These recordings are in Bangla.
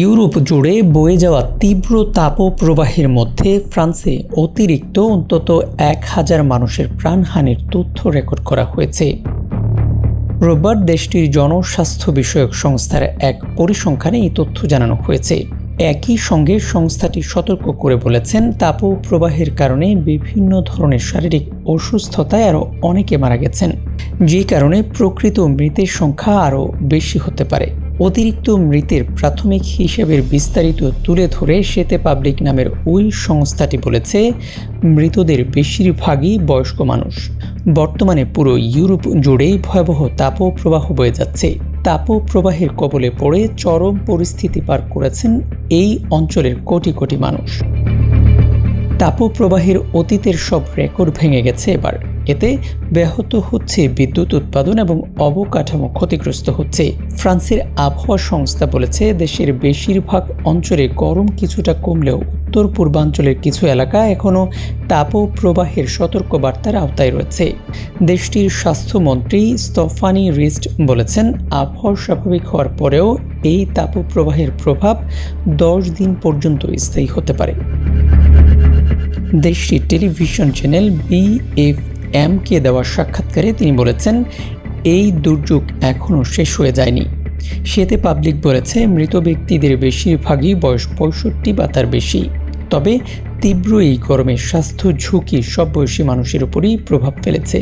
ইউরোপ জুড়ে বয়ে যাওয়া তীব্র তাপপ্রবাহের মধ্যে ফ্রান্সে অতিরিক্ত অন্তত ১,০০০ মানুষের প্রাণহানির তথ্য রেকর্ড করা হয়েছে। রোববার দেশটির জনস্বাস্থ্য বিষয়ক সংস্থার এক পরিসংখ্যানে এই তথ্য জানানো হয়েছে। একই সঙ্গে সংস্থাটি সতর্ক করে বলেছেন, তাপপ্রবাহের কারণে বিভিন্ন ধরনের শারীরিক অসুস্থতায় আরও অনেকে মারা গেছেন, যে কারণে প্রকৃত মৃতের সংখ্যা আরও বেশি হতে পারে। অতিরিক্ত মৃতের প্রাথমিক হিসেবের বিস্তারিত তুলে ধরে সেতে পাবলিক নামের ওই সংস্থাটি বলেছে, মৃতদের বেশিরভাগই বয়স্ক মানুষ। বর্তমানে পুরো ইউরোপ জুড়েই ভয়াবহ তাপপ্রবাহ বয়ে যাচ্ছে। তাপপ্রবাহের কবলে পড়ে চরম পরিস্থিতি পার করেছেন এই অঞ্চলের কোটি কোটি মানুষ। তাপপ্রবাহের অতীতের সব রেকর্ড ভেঙে গেছে এবার। এতে ব্যাহত হচ্ছে বিদ্যুৎ উৎপাদন এবং অবকাঠামো ক্ষতিগ্রস্ত হচ্ছে। ফ্রান্সের আবহাওয়া সংস্থা বলেছে, দেশের বেশিরভাগ অঞ্চলে গরম কিছুটা কমলেও উত্তর পূর্বাঞ্চলের কিছু এলাকা এখনও তাপপ্রবাহের সতর্কবার্তার আওতায় রয়েছে। দেশটির স্বাস্থ্যমন্ত্রী স্টেফানি রিস্ট বলেছেন, আবহাওয়া স্বাভাবিক হওয়ার পরেও এই তাপপ্রবাহের প্রভাব 10 দিন পর্যন্ত স্থায়ী হতে পারে। দেশটির টেলিভিশন চ্যানেল BFM-কে দেওয়া সাক্ষাৎকারে তিনি বলেছেন, এই দুর্যোগ এখনও শেষ হয়ে যায়নি। সেতে পাবলিক বলেছে, মৃত ব্যক্তিদের বেশিরভাগই বয়স 65 বা তার বেশি। তবে তীব্র এই গরমে স্বাস্থ্য ঝুঁকি সব বয়সী মানুষের উপরই প্রভাব ফেলেছে।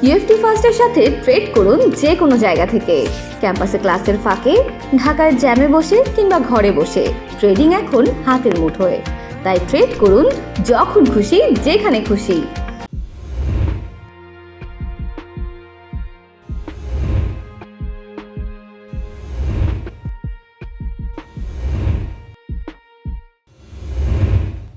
ইএফটি ফার্স্টের সাথে ট্রেড করুন যে কোনো জায়গা থেকে। ক্যাম্পাসে ক্লাসের ফাঁকে, ঢাকার জ্যামে বসে কিংবা ঘরে বসে, ট্রেডিং এখন হাতের মুঠোয়। তাই ট্রেড করুন যখন খুশি, যেখানে খুশি।